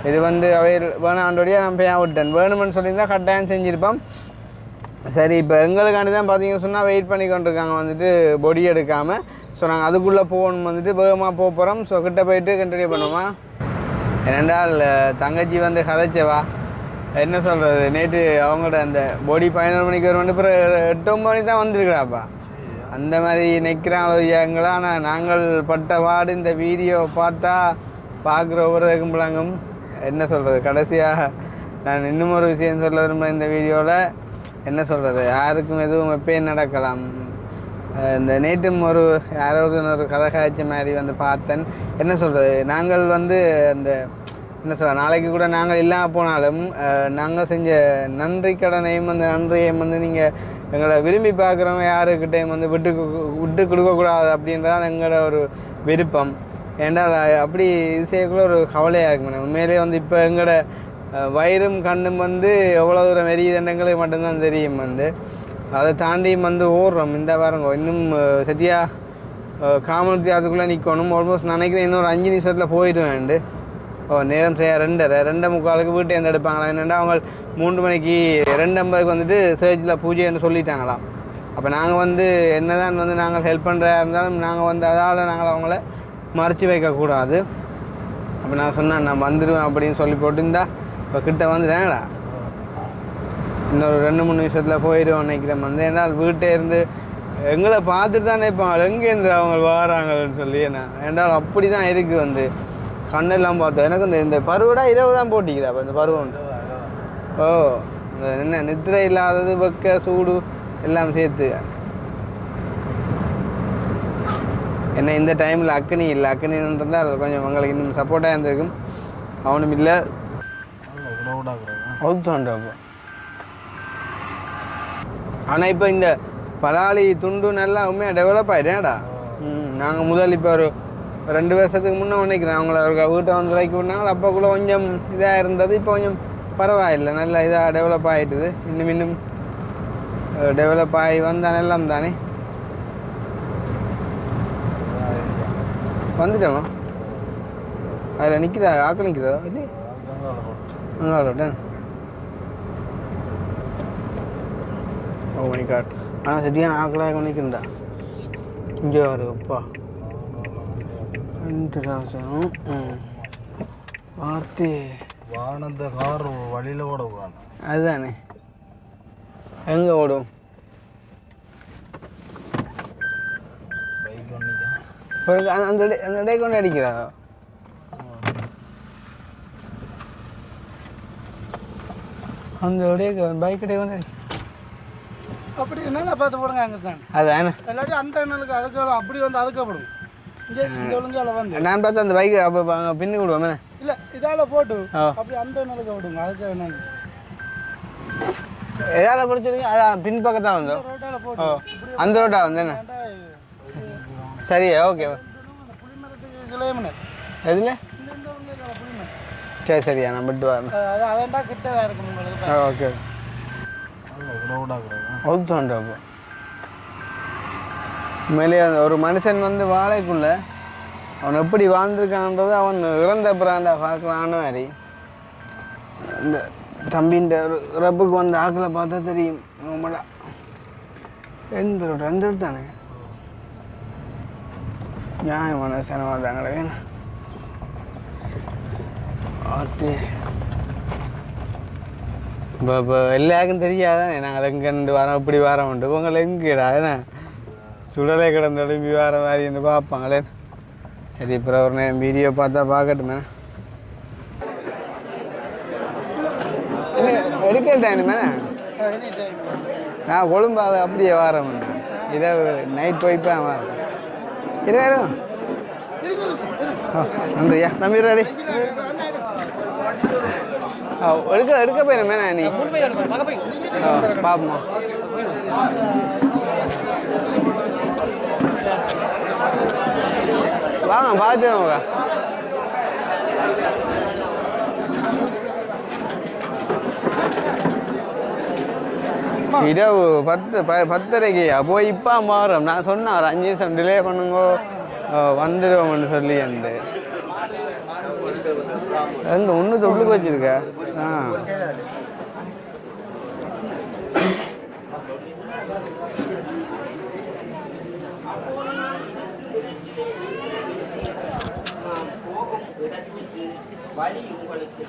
இது வந்து அவை வேணாண்டோடையாக நான் போய் விட்டேன். வேணுமென்னு சொல்லியிருந்தால் கட்டாயம் செஞ்சுருப்போம். சரி இப்போ எங்களுக்காண்டி தான் பார்த்தீங்கன்னு சொன்னால் வெயிட் பண்ணி கொண்டிருக்காங்க வந்துட்டு பொடி எடுக்காமல். ஸோ நாங்கள் அதுக்குள்ளே போகணும் வந்துட்டு வேகமாக போக போகிறோம். ஸோ கிட்டே போயிட்டு கண்டினியூ பண்ணுவோமா? ஏனென்றால் தங்கச்சி வந்து கதைச்சவா என்ன சொல்கிறது, நேற்று அவங்களோட அந்த பொடி 11 மணிக்கு வருவாங்க. அப்புறம் 8-9 மணி தான் வந்துருக்குறாப்பா. அந்த மாதிரி நிற்கிறாங்களோ எங்களா. ஆனால் நாங்கள் பட்ட வாடு இந்த வீடியோ பார்த்தா பார்க்குற ஒவ்வொரு கும்பலாங்கும் என்ன சொல்கிறது. கடைசியாக நான் இன்னும் ஒரு விஷயம் சொல்ல விரும்புகிறேன். இந்த வீடியோவில் என்ன சொல்கிறது, யாருக்கும் எதுவும் எப்பயும் நடக்கலாம். இந்த நேற்றும் ஒரு யாராவது ஒரு கதை காய்ச்ச மாதிரி வந்து பார்த்தேன். என்ன சொல்கிறது, நாங்கள் வந்து அந்த என்ன சொல்ல நாளைக்கு கூட நாங்கள் இல்லாமல் போனாலும் நாங்கள் செஞ்ச நன்றி கடனையும் அந்த நன்றியையும் வந்து நீங்கள் எங்களை விரும்பி பார்க்குறவங்க யாருக்கிட்டையும் வந்து விட்டு கொடுக்கக்கூடாது அப்படின்றதான் எங்களோட ஒரு விருப்பம். ஏன்றால் அப்படி இது செய்யக்குள்ள ஒரு கவலையாக இருக்குங்க. உண்மையிலே வந்து இப்போ எங்களோட வயிறும் கண்ணும் வந்து எவ்வளோ தூரம் எரியுதுன்றங்களுக்கு மட்டும்தான் தெரியும். வந்து அதை தாண்டியும் வந்து ஓடுறோம். இந்த வாரங்க இன்னும் சரியாக காமனத்தி அதுக்குள்ளே நிற்கணும். ஆல்மோஸ்ட் நினைக்கிறேன் இன்னொரு 5 நிமிஷத்தில் போயிடுவேன். நேரம் செய்ய 2:45 வீட்டை எந்த எடுப்பாங்களா என்னென்னா அவங்க 3 மணிக்கு 2:50 வந்துட்டு சர்ச்சில் பூஜைன்னு சொல்லிட்டாங்களாம். அப்போ நாங்கள் வந்து என்ன தான் வந்து நாங்கள் ஹெல்ப் பண்ணுறதா இருந்தாலும் நாங்கள் வந்து அதால் நாங்கள் அவங்கள மறைச்சி வைக்கக்கூடாது. அப்போ நான் சொன்னேன் நான் வந்துடுவேன் அப்படின்னு சொல்லி போட்டுருந்தா இப்போ கிட்ட வந்துட்டேங்களா இன்னொரு 2-3 நிமிஷத்தில் போயிடுவோம் நினைக்கிறேன். வந்து ஏன்னால் வீட்டே இருந்து எங்களை பார்த்துட்டு தான் நினைப்பாங்க எங்கேருந்து அவங்க வராங்கன்னு சொல்லி. ஏன்னால் அப்படி தான் இருக்குது. வந்து கண்ணெல்லாம் பார்த்தோம். எனக்கு இந்த பருவடா 20 தான் போட்டிக்குதா அப்போ இந்த பருவம். ஓ இந்த என்ன நித்திரை இல்லாதது வெக்க சூடு எல்லாம் சேர்த்து என்ன இந்த டைமில் அக்கனி இல்லை. அக்கனின்றது அது கொஞ்சம் எங்களுக்கு இன்னும் சப்போர்ட்டாக இருந்திருக்கும். அவனும் இல்லை அவுத்தாண்டப்போ. ஆனால் இப்போ இந்த பலாளி துண்டு நல்லா உண்மையாக டெவலப் ஆகிட்டேன்டா. நாங்கள் முதல் இப்போ ஒரு 2 வருஷத்துக்கு முன்னே நினைக்கிறேன் அவங்கள ஒரு வீட்டை வந்து வைக்க விட்டாங்களோ அப்போக்குள்ளே கொஞ்சம் இதாக இருந்தது. இப்போ கொஞ்சம் பரவாயில்லை, நல்லா இதாக டெவலப் ஆகிட்டுது. இன்னும் டெவலப் ஆகி வந்தானே எல்லாம் தானே. வந்துட்டோமா அதில் நிற்கிறா ஆக்கள் நிற்கிறதோ இல்லை அங்கே ஓ மை காட் ஆனால் சரியான ஆக்களாக நிற்கிறா இங்கே வருப்பா 2000 பார்த்து வாகனத்தை கார் வழியில் ஓட அதுதானே எங்கே ஓடும் பைக் ஒன்றிக்கா அந்த டே கொண்டு அடிக்கிறா அந்த பைக் டே கொண்டு அடிக்க அப்படி என்னென்ன பார்த்து போடுங்க அங்கே தான் அதானே இல்லாட்டி அந்த எண்ணலுக்கு அதுக்கு அப்படி வந்து அதுக்கப்படும் இங்கே இந்த ஒழுங்கால வந்து நான் பார்த்து அந்த பைக்கு அப்போ பின்னு விடுவோமே இல்லை இதால போட்டு அப்படி அந்த எண்ணலுக்கு விடுங்க அதுக்கு என்ன எதால பிடிச்சிருங்க அதான் பின்பக்கத்தான் வந்தோம் ரோட்டால போட்டு அந்த ரோட்டா வந்தேண்ணே சரியா ஓகே புளிமரத்துக்கு கிளைமணி எதுல சரி சரியா நான் விட்டு வரேன் அதான்டா கிட்டவே இருக்கும் உங்களுக்கு ஓகே ஒத்துண்டா அப்போ உண்மையிலேயே அந்த ஒரு மனுஷன் வந்து வாழைக்குள்ள அவன் எப்படி வாழ்ந்துருக்கான்றது அவன் இறந்த பிராண்டா பார்க்கலான்னு மாதிரி இந்த தம்பின்ற ஒரு ரப்புக்கு வந்த ஆக்களை பார்த்தா தெரியும் உண்மைடா எந்த தானே நியாயமான சனமாக தாங்களே ஆத்து இப்போ எல்லாருக்கும் தெரியாதானே நாங்கள் எங்கேருந்து வரோம் இப்படி வரோம் உண்டு உங்களை எங்கேடா ஏன்னா சுடலை கிடந்து எழுப்பி வர மாதிரின்னு பார்ப்பாங்களே சரி இப்போ ஒரு நேரம் வீடியோ பார்த்தா பார்க்கட்டுமே எடுக்கட்டானுமே நான் கொழும்பு அதை அப்படியே வரேன் இதை நைட் போய்ப்பா வரேன் இருவாயிரம் நன்றியா நம்பிடுறாடி எடுக்க போயிருமே நீ பாப்போமா வாங்க பார்த்துங்க இரவு 10:30 போய் இப்போ மாறும் நான் சொன்னேன் ஒரு 5 நிமிஷம் டிலே பண்ணுங்கோ வந்துடுவோம்னு சொல்லி அந்த எங்க ஒன்று தொப்புளுக்கு வச்சிருக்க வழி உங்களுக்கு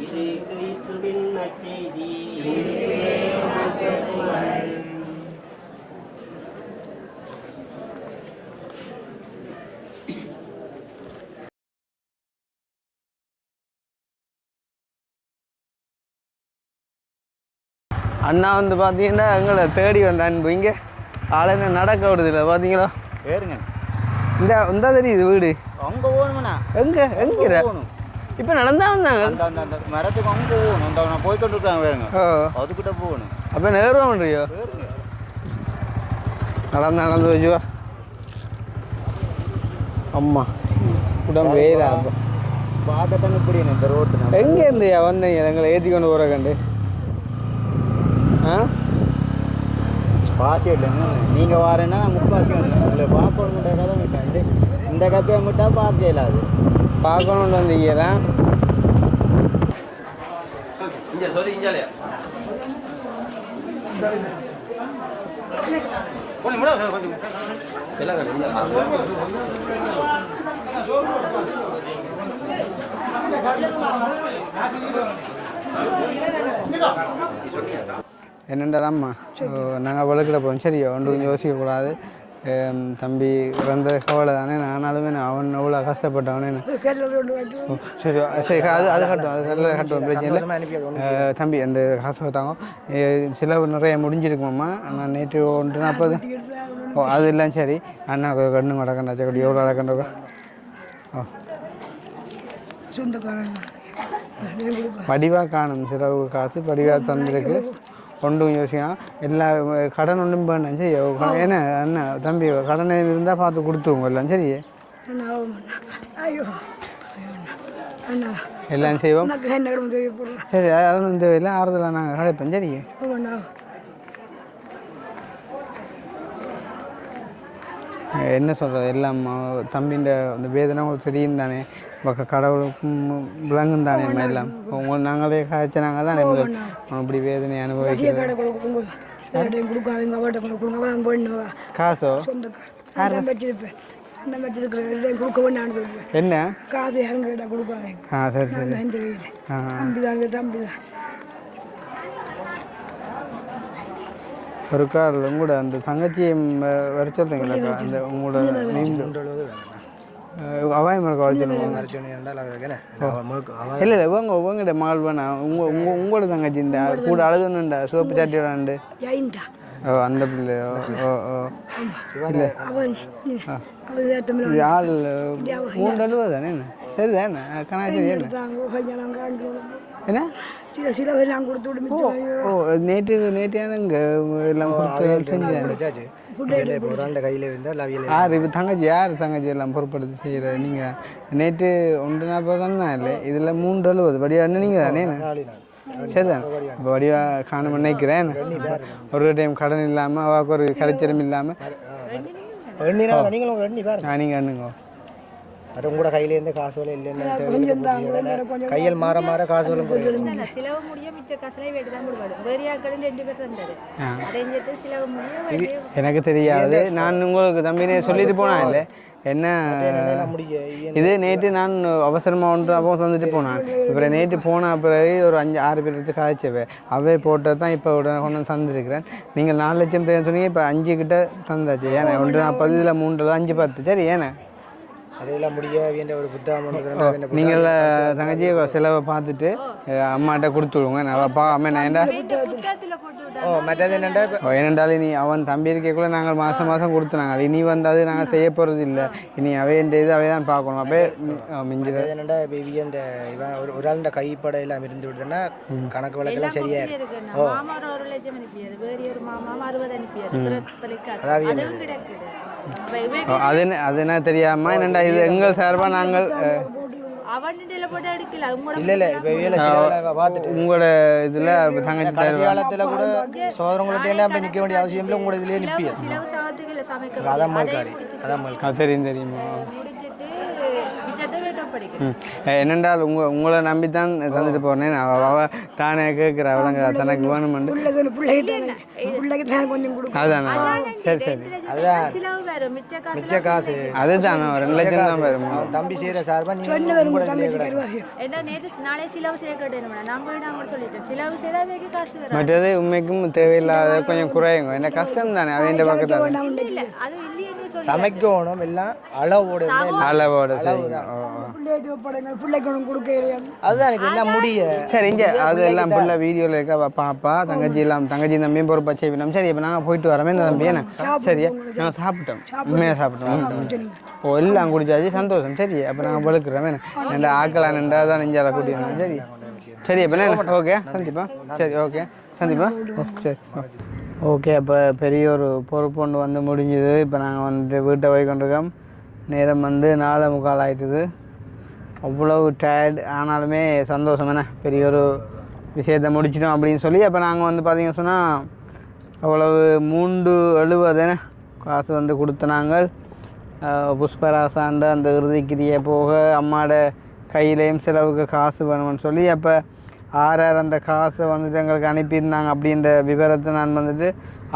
இது கிறிஸ்துவின் நற்செய்தி. அண்ணா வந்து பார்த்தீங்கன்னா எங்களை தேடி வந்தான் இங்கே ஆளுங்க நடக்க விடுதில்ல பார்த்தீங்களா ஏறுங்க இந்த தெரியுது வீடு அங்கே போகணும்ண்ணா எங்கே இப்போ நடந்தா வந்தாங்க அந்த மரத்துக்கு அங்கே போகணும் அந்த நான் போய்கொண்டு இருக்காங்க வேறுங்க அதுக்கிட்ட போகணும் அப்போ நேருவான்றியோ நடந்து வச்சுவா அம்மா உடம்பு வேதா அப்போ பார்க்கத்தானே புரியணும் இந்த ரோட்டு எங்கே இருந்தியா வந்தீங்க எங்களை ஏற்றி கொண்டு போகிற கண்டு பாசி இல்லைங்க நீங்கள் வாரேன்னா முக்காசி வந்து உங்களை பார்க்கணுன்ற கதை விட்டேன் இந்த கப்பையை மட்டும் பார்க்க இல்லாது பார்க்கணுன்னு வந்தீங்க தான் இங்கே சொல்லி இஞ்சாலையா என்னென்றதாம்மா நாங்கள் வளர்க்கிற போகிறோம் சரியா ஒன்றும் யோசிக்கக்கூடாது தம்பி இறந்த கவலை தானே ஆனாலுமே அவன் எவ்வளோ கஷ்டப்பட்டவனே சரி சரி அது கட்டுவோம் பிரச்சனை இல்லை தம்பி அந்த காசு கொடுத்தாங்க செலவு நிறைய முடிஞ்சிருக்குமாம்மா நான் நேற்று 1:40 ஓ அதெல்லாம் சரி அண்ணா கண்ணு நடக்கண்டா சரி எவ்வளோ நடக்கண்டா ஓ வடிவாக காணும் செலவு காசு வடிவாக தந்திருக்கு ஒன்றும் யோசிக்கலாம் எல்லா கடன் ஒன்றும் வேண்டாம் சரி ஏன்னா அண்ணா தம்பி கடன் இருந்தால் பார்த்து கொடுத்துருவோங்க எல்லாம் சரி எல்லாம் செய்வோம் சரி அதெல்லாம் இந்த எல்லாம் ஆறுதலாக நாங்கள் கடைப்போம் சரி என்ன சொல்கிறது எல்லாம் தம்பின்ற அந்த வேதனை உங்களுக்கு தெரியும் தானே கடவுளுக்கும் விளங்கும் தானே எல்லாம் உங்களை நாங்களே காய்ச்சினாங்க தான் இப்படி வேதனை அனுபவிக்கிறோம். காசோ என்ன காசு எங்கிட்ட கொடுப்பாங்க. சரி சரி ஒரு காரில் கூட அந்த தங்கச்சியை வர சொல்கிறீங்களா அந்த உங்களோட அவாயமலுக்கு வர சொல்லுவாங்க. இல்லை இல்லை உங்கள்கிட்ட மால் வேணா உங்களோட தங்கச்சி இந்த கூட அழுதுன்னுண்டா சோப்பு சாட்டியோடாண்டு அந்த பிள்ளையோ ஆள் 3 அழுவா தானே என்ன சரி தானே கணக்கு என்ன ஓ நேற்றான இங்கே எல்லாம் தங்கச்சி யார் தங்கச்சி எல்லாம் பொறுப்படுத்தி செய்கிறது நீங்கள் நேற்று 1:40 தானே இல்லை இதில் 3 அழுவது படியா நீங்கள் தானே சரிதான் இப்போ வடிவாக காண நினைக்கிறேன். ஒரு டைம் கடன் இல்லாமல் அவாவுக்கு ஒரு கரைச்சலும் இல்லாமல் நீங்கள் எண்ணுங்க உங்களோட கையிலேருந்து காசு இல்லைன்னு கையில் மாற மாற காசு சிலவு முடிய மிச்ச காசுல வீட்டு தான் கொடுப்பாரு வேறியாக்கள் 2 பேர் தந்தாரு அடைஞ்சிட்டு சிலவு முடிய எனக்கு தெரியாது. நான் உங்களுக்கு தம்பினே சொல்லிட்டு போனா இல்லை என்ன இது நேற்று நான் அவசரமாக ஒன்று அப்போ வந்துட்டு போனான். அப்புறம் நேற்று போன பிறகு ஒரு 5-6 பேர் எடுத்து காய்ச்சவை அவே போட்டது தான் இப்போ உடனே கொண்டு வந்து தந்துருக்கிறேன். நீங்கள் 4 லட்சம் பேர் சொன்னீங்க இப்போ 5 கிட்ட தந்தாச்சு ஏன்னா 1:40 இதில் 3 5-10 சரி ஏன்னா அதெல்லாம் முடிய வேண்டிய ஒரு புத்தகம் நீங்கள் தங்கச்சி செலவை பார்த்துட்டு அம்மாட்ட கொடுத்து விடுங்க. நான் ஏன்டா மற்றது என்னென்றாலும் இனி அவன் தம்பி இருக்கக்குள்ள நாங்கள் மாதம் கொடுத்துனாங்க. இனி வந்து அது நாங்கள் செய்ய போகிறது இல்லை. இனி அவைன்ற இது அவை தான் பார்க்கணும். அப்போ மிஞ்சிட என்னென்னா இவன் ஒரு ஆளுண்ட கைப்படை எல்லாம் இருந்து விடுதுன்னா கணக்கு வழக்கெல்லாம் சரியா அது என்ன தெரியாம என்னண்டா இது எங்கள் சார்பாக நாங்கள் உங்களோட இதுல தங்கச்சி காலத்துல கூட சோதரங்கள்ட்ட போய் நிற்க வேண்டிய அவசியம் இல்லை. உங்களோட இதுலயே நிற்பிய அதான் தெரியுமா என்னென்றால் உங்களை நம்பி தான் தந்துட்டு போறேன். அவ தானே கேட்குற அவளங்க தனக்கு வேணுமெண்டு அதுதானே சரி சரி அதுதான் மிச்ச காசு அதுதான் 2 லட்சம் தான் வரும். தம்பி செய்கிற சார்பா மற்றது உண்மைக்கும் தேவையில்லாத கொஞ்சம் குறையுங்க. என்ன கஷ்டம் தானே அவன் பக்கத்தில் சமைக்கணும் எல்லாம் அளவோட அதுதான் முடிய சரி இங்கே அது எல்லாம் பிள்ளை வீடியோவில் இருக்க பாப்பா தங்கச்சி எல்லாம் தங்கச்சி தம்பியும் பொறுப்பா செய்யணும். சரி இப்போ நாங்கள் போயிட்டு வரோமே தம்பி என்ன சரியா நாங்கள் சாப்பிட்டோம் உண்மையாக சாப்பிட்டோம். ஓ எல்லாம் குடிச்சாச்சு சந்தோஷம். சரி அப்போ நாங்கள் பழுக்கிறோம் என்ன ஆக்கலாம் நின்றா தான் நெஞ்சால கூட்டிடணும். சரி சரி அப்போ என்ன ஓகே சந்திப்பா சரி ஓகே சந்திப்பா சரி ஓகே. அப்போ பெரிய ஒரு பொறுப்பு ஒன்று வந்து முடிஞ்சுது. இப்போ நாங்கள் வந்துட்டு வீட்டை போய் கொண்டிருக்கோம். நேரம் வந்து 4:45 ஆகிட்டுது. அவ்வளவு டயர்டு ஆனாலுமே சந்தோஷம் என்ன பெரிய ஒரு விஷயத்தை முடிச்சிட்டோம் அப்படின்னு சொல்லி அப்போ நாங்கள் வந்து பார்த்திங்க சொன்னால் அவ்வளவு 370 காசு வந்து கொடுத்த நாங்கள் புஷ்பராசாண்ட அந்த இறுதிக்கிரியை போக அம்மாட கையிலையும் செலவுக்கு காசு வேணும்னு சொல்லி அப்போ யார் அந்த காசை வந்துட்டு எங்களுக்கு அனுப்பியிருந்தாங்க அப்படின்ற விவரத்தை நான் வந்துட்டு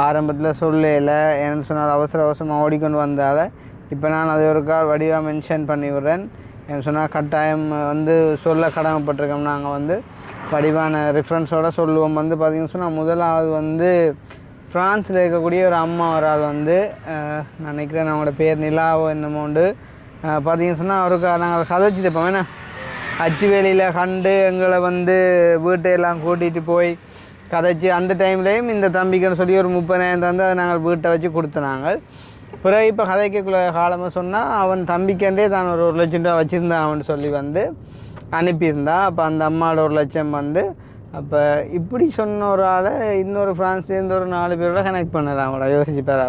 ஆரம்பத்தில் சொல்லலை. ஏன்னு சொன்னால் அவசரமாக ஓடிக்கொண்டு வந்தால் இப்போ நான் அதை ஒரு கால் வடிவாக மென்ஷன் பண்ணி விடுறேன். ஏன்னு சொன்னால் கட்டாயம் வந்து சொல்ல கடமைப்பட்டிருக்கோம். நாங்கள் வந்து வடிவான ரெஃபரன்ஸோடு சொல்லுவோம். வந்து பார்த்திங்கன்னு சொன்னால் முதலாவது வந்து ஃப்ரான்ஸில் இருக்கக்கூடிய ஒரு அம்மா ஒரு ஆள் வந்து நான் நினைக்கிறேன் அவங்களோட பேர் நிலாவோ என்னமோண்டு பார்த்திங்கன்னு சொன்னால் அவருக்கு நாங்கள் கதைச்சிட்டு இருப்போம். ஏன்னா அச்சு வேலையில் கண்டு எங்களை வந்து வீட்டையெல்லாம் கூட்டிகிட்டு போய் கதைச்சி அந்த டைம்லேயும் இந்த தம்பிக்குன்னு சொல்லி ஒரு 30,000 தந்து அதை நாங்கள் வீட்டை வச்சு கொடுத்தனாங்க. பிறகு இப்போ கதைக்குள்ள காலமாக சொன்னால் அவன் தம்பிக்கண்டே தான் ஒரு 1 லட்சம் ரூபா வச்சுருந்தான் அவன் சொல்லி வந்து அனுப்பியிருந்தான். அப்போ அந்த அம்மாவோட 1 லட்சம் வந்து அப்போ இப்படி சொன்ன ஒரு ஆளை இன்னொரு ஃப்ரான்ஸ்லேருந்து ஒரு 4 பேரோட கனெக்ட் பண்ணலாம். அவங்கள யோசிச்சுப்பார்.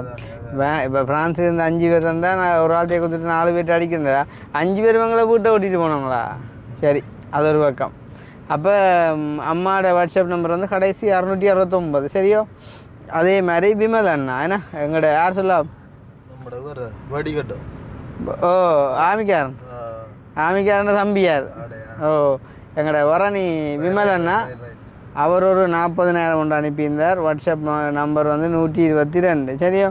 இப்போ ஃப்ரான்ஸ்லேருந்து 5 பேர் தந்தால் நான் ஒரு ஆள்கிட்ட கொடுத்துட்டு 4 பேர்ட்ட அடிக்கிறதா 5 பேர் இவங்களை வீட்டை ஓட்டிகிட்டு போனவங்களா? சரி அது ஒரு பக்கம். அப்போ அம்மாவோட வாட்ஸ்அப் நம்பர் வந்து கடைசி 669 சரியோ. அதே மாதிரி விமல் அண்ணா ஏன்னா எங்களோட யார் சொல்ல ஓ ஆமிக்காரன் ஆமிக்காரன் தம்பியார். ஓ எங்களோட வரணி விமல் அண்ணா அவர் ஒரு 40,000 கொண்டு அனுப்பியிருந்தார். வாட்ஸ்அப் நம்பர் வந்து 122. சரியோ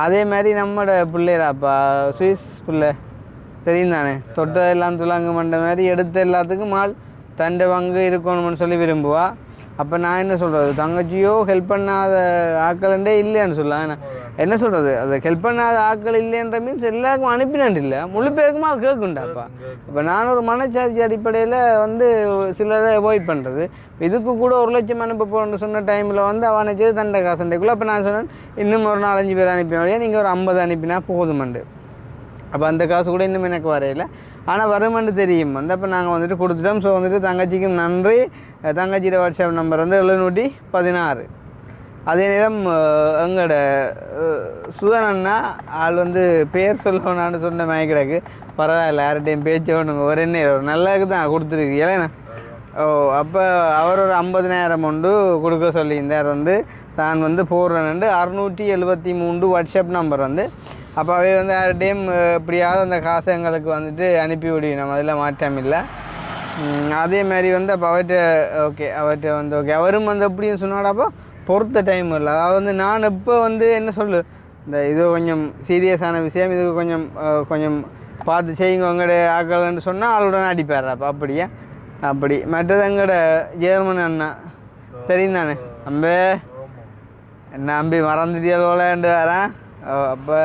அதே மாதிரி நம்மளோட பிள்ளைராப்பா சுவிஸ் பிள்ளை தெரியும் தானே, தொட்டதெல்லாம் துளாங்க மண்ட மாதிரி எடுத்த எல்லாத்துக்கும் ஆள் தண்டை பங்கு இருக்கணும்னு சொல்லி விரும்புவா. அப்போ நான் என்ன சொல்கிறது, தங்கச்சியோ ஹெல்ப் பண்ணாத ஆக்கள்ண்டே இல்லைன்னு சொல்லலாம். என்ன சொல்கிறது, அது ஹெல்ப் பண்ணாத ஆக்கள் இல்லைன்ற மீன்ஸ் எல்லாருக்கும் அனுப்பினான் இல்லை, முழு பேருக்குமா கேட்குண்டாப்பா. இப்போ நான் ஒரு மனச்சாட்சி அடிப்படையில் வந்து சிலரை அவாய்ட் பண்ணுறது. இதுக்கு கூட 1 லட்சம் அனுப்ப போகிறேன்னு சொன்ன டைமில் வந்து அவன் நினச்சது தண்டை காசண்டைக்குள்ளே. அப்போ நான் சொன்னேன் இன்னும் ஒரு 4-5 பேர் அனுப்பினா நீங்கள் ஒரு 50 அனுப்பினா போதுமண்டு. அப்போ அந்த காசு கூட இன்னும் எனக்கு வரையில, ஆனால் வருமென்று தெரியும் வந்து. அப்போ நாங்கள் வந்துட்டு கொடுத்துட்டோம். ஸோ வந்துட்டு தங்கச்சிக்கும் நன்றி. தங்கச்சியோட வாட்ஸ்அப் நம்பர் வந்து 716. அதே நேரம் எங்களோட சுதன் அண்ணா ஆள் வந்து பேர் சொல்லணும்னு சொன்ன மயக்கிடக்கு பரவாயில்ல, யார்கிட்டையும் பேச்சு ஒன்றுங்க ஒரு என்ன ஒரு நல்லதுக்கு தான் கொடுத்துருக்கு ஏன்னா. ஓ அப்போ அவர் ஒரு 50,000 கொண்டு கொடுக்க சொல்லியிருந்தார் வந்து. தான் வந்து போடுறேன்னு 673 வாட்ஸ்அப் நம்பர் வந்து. அப்போ அவை வந்து யார்கிட்டையும் எப்படியாவது அந்த காசை எங்களுக்கு வந்துட்டு அனுப்பி விடுவோம், அதில் மாற்றம் இல்லை. அதே மாதிரி வந்து அப்போ அவர்கிட்ட ஓகே அவர்கிட்ட வந்து ஓகே அவரும் வந்து எப்படின்னு சொன்னாடாப்போ பொறுத்த டைம் இல்லை. அதாவது வந்து நான் எப்போ வந்து என்ன சொல்லு, இந்த இது கொஞ்சம் சீரியஸான விஷயம், இதுக்கு கொஞ்சம் பார்த்து செய்யுங்க உங்களுடைய ஆக்கள்னு சொன்னால் ஆளுடன் அடிப்பார்றாப்பா. அப்படியே அப்படி மற்றது எங்களோட ஜெர்மன் அண்ணா தெரியும் தானே, அம்பே என்ன அம்பி மறந்துட்டியலோலன்ட்டு வரேன். அப்போ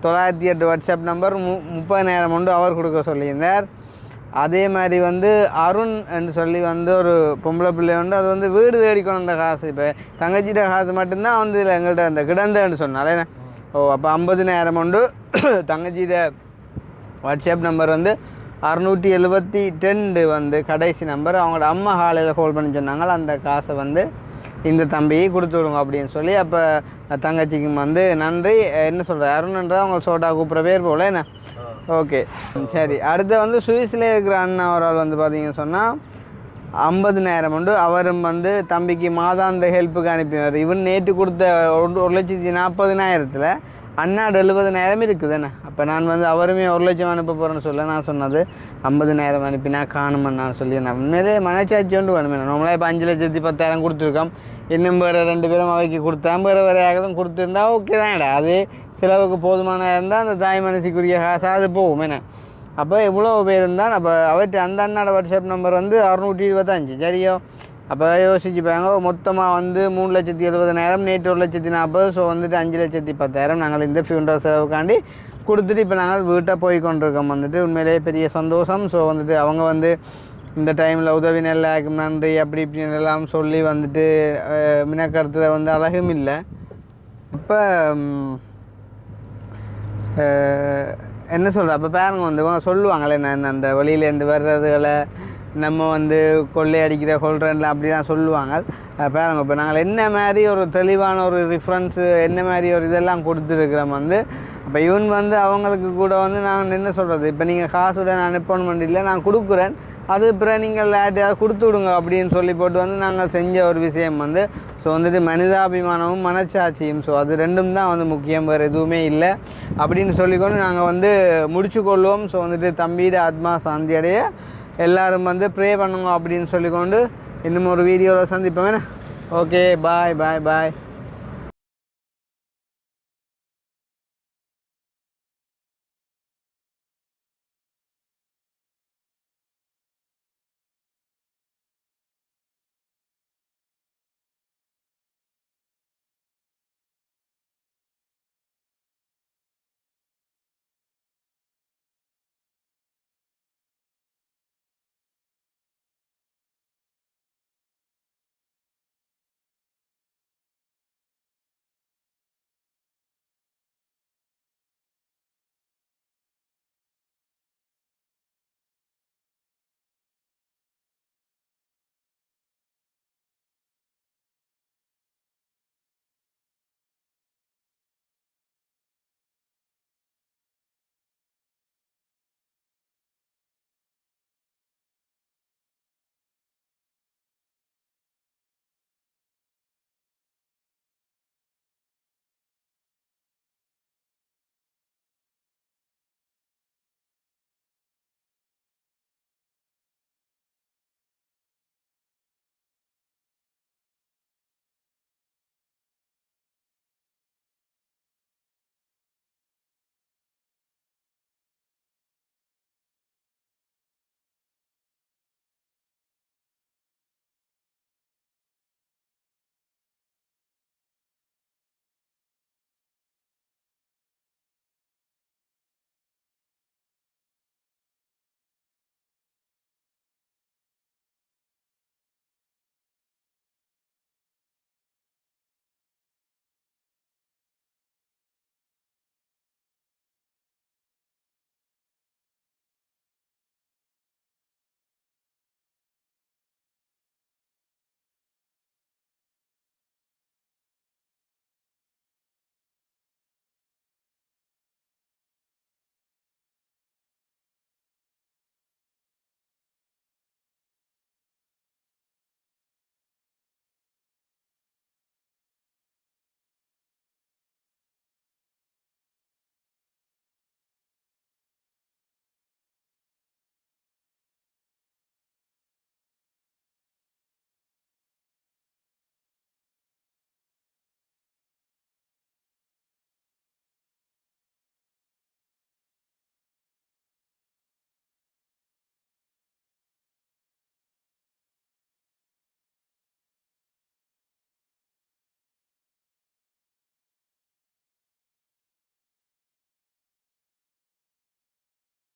908 வாட்ஸ்அப் நம்பர் 30,000 கொண்டு அவர் கொடுக்க சொல்லியிருந்தார். அதே மாதிரி வந்து அருண் என்று சொல்லி வந்து ஒரு பொம்பளை பிள்ளை உண்டு, அது வந்து வீடு தேடிக்கணும் அந்த காசு. இப்போ தங்கச்சிட்ட காசு மட்டும்தான் வந்து இல்லை எங்கள்கிட்ட அந்த கிடந்தேன்னு சொன்னாலே. ஓ அப்போ 50,000 கொண்டு தங்கச்சிட்ட வாட்ஸ்அப் நம்பர் வந்து 672 வந்து கடைசி நம்பர். அவங்களோட அம்மா காலையில் கால் பண்ணி சொன்னாங்க அந்த காசை வந்து இந்த தம்பியை கொடுத்து விடுங்க அப்படின்னு சொல்லி. அப்போ தங்கச்சிக்கும் வந்து நன்றி. என்ன சொல்கிறேன் அருண்ன்றா அவங்க சோட்டா கூப்பிட்ற பேர் போல் என்ன. ஓகே சரி. அடுத்து வந்து சுவிஸில் இருக்கிற அண்ணா அவரால் வந்து பார்த்தீங்கன்னு சொன்னால் 50,000 கொண்டு அவரும் வந்து தம்பிக்கு மாதாந்த ஹெல்ப்புக்கு அனுப்பினார். இவன் நேற்று கொடுத்த 1,40,000 அண்ணாடு 70,000 இருக்குதுண்ணே. அப்போ நான் வந்து அவருமே 1 லட்சம் அனுப்ப போகிறேன்னு சொல்ல நான் சொன்னது 50,000 அனுப்பினா காணுமென்னு நான் சொல்லியிருந்தேன். உண்மையிலே மனச்சாட்சி ஒன்று வேணுமே. நம்மளே இப்போ 5,10,000 கொடுத்துருக்கோம். இன்னும் வேறு 2 பேரும் அவைக்கு கொடுத்தா வேறு யாரும் கொடுத்துருந்தா ஓகே தான்டா, அது செலவுக்கு போதுமான இருந்தால் அந்த தாய் மனசுக்குரிய காசாக அது போகும் என்ன. அப்போ இவ்வளோ பேர் இருந்தால் அப்போ அவர்கிட்ட அந்த அண்ணாட வாட்ஸ்அப் நம்பர் வந்து 625 சரியோ. அப்போ யோசிச்சுப்பாங்க மொத்தமாக வந்து 3,70,000 நேற்று 1,40,000. ஸோ வந்துட்டு 5,10,000 நாங்கள் இந்த ஃபியூனரல் செலவுக்காண்டி கொடுத்துட்டு இப்போ நாங்கள் வீட்டை போய் கொண்டிருக்கோம் வந்துட்டு. உண்மையிலேயே பெரிய சந்தோஷம். ஸோ வந்துட்டு அவங்க வந்து இந்த டைமில் உதவி நல்லாக்கும் நன்றி அப்படி இப்படின்னு எல்லாம் சொல்லி வந்துட்டு மினக்கடத்தில் வந்து அழகும் இல்லை. இப்போ என்ன சொல்கிறேன், அப்போ பேரங்க வந்து சொல்லுவாங்களே நான் அந்த வழியிலேருந்து வர்றதுகளை நம்ம வந்து கொள்ளையடிக்கிற அப்படி தான் சொல்லுவாங்க பேரங்க. இப்போ நாங்கள் என்ன மாதிரி ஒரு தெளிவான ஒரு ரிஃபரன்ஸு என்ன மாதிரி ஒரு இதெல்லாம் கொடுத்துருக்குறோம் வந்து. அப்போ இவன் வந்து அவங்களுக்கு கூட வந்து நான் என்ன சொல்கிறது, இப்போ நீங்கள் காசுடன் அனுப்பணும் இல்லை நான் கொடுக்குறேன், அது அப்புறம் நீங்கள் யார்ட்டையாவது கொடுத்து விடுங்க அப்படின்னு சொல்லி போட்டு வந்து நாங்கள் செஞ்ச ஒரு விஷயம் வந்து. ஸோ வந்துட்டு மனிதாபிமானமும் மனச்சாட்சியும், ஸோ அது ரெண்டும் தான் வந்து முக்கியம், வேறு எதுவுமே இல்லை அப்படின்னு சொல்லிக்கொண்டு நாங்கள் வந்து முடிச்சு கொள்வோம். ஸோ வந்துட்டு தம்பியோட ஆத்மா சாந்தி அடைய எல்லோரும் வந்து ப்ரே பண்ணுங்க அப்படின்னு சொல்லிக்கொண்டு இன்னும் ஒரு வீடியோவில் சந்திப்போம். ஓகே பாய் பாய் பாய்.